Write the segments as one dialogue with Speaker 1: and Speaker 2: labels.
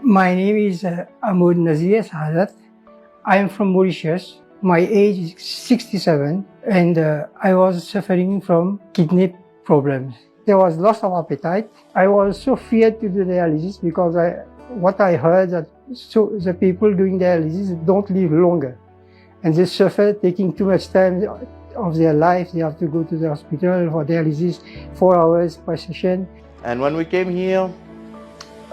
Speaker 1: My name is Amode Nazir Sahadut. I am from Mauritius. My age is 67 and I was suffering from kidney problems. There was loss of appetite. I was so feared to do dialysis because what I heard that the people doing dialysis don't live longer and they suffer taking too much time of their life. They have to go to the hospital for dialysis 4 hours per session.
Speaker 2: And when we came here,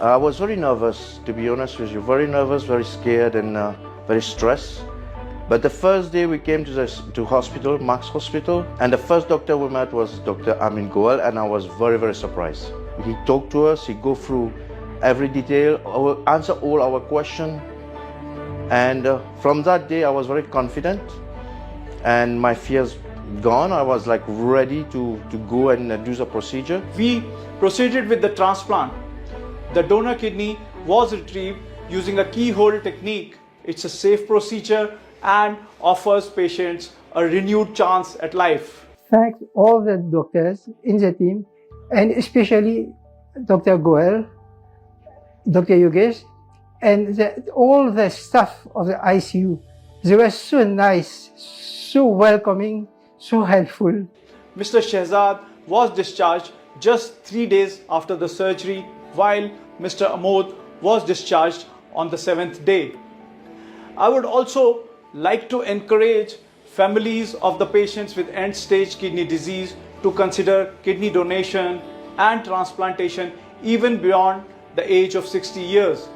Speaker 2: I was very nervous, to be honest with you, very nervous, very scared and very stressed. But the first day we came to hospital, Max Hospital, and the first doctor we met was Dr. Amit Goel, and I was very, very surprised. He talked to us, he go through every detail, answer all our questions. And from that day I was very confident and my fears gone. I was like ready to go and do the procedure.
Speaker 3: We proceeded with the transplant. The donor kidney was retrieved using a keyhole technique. It's a safe procedure and offers patients a renewed chance at life.
Speaker 1: Thank all the doctors in the team and especially Dr. Goel, Dr. Yogesh, and all the staff of the ICU. They were so nice, so welcoming, so helpful.
Speaker 3: Mr. Shehzad was discharged just 3 days after the surgery, while Mr. Amode was discharged on the 7th day. I would also like to encourage families of the patients with end-stage kidney disease to consider kidney donation and transplantation even beyond the age of 60 years.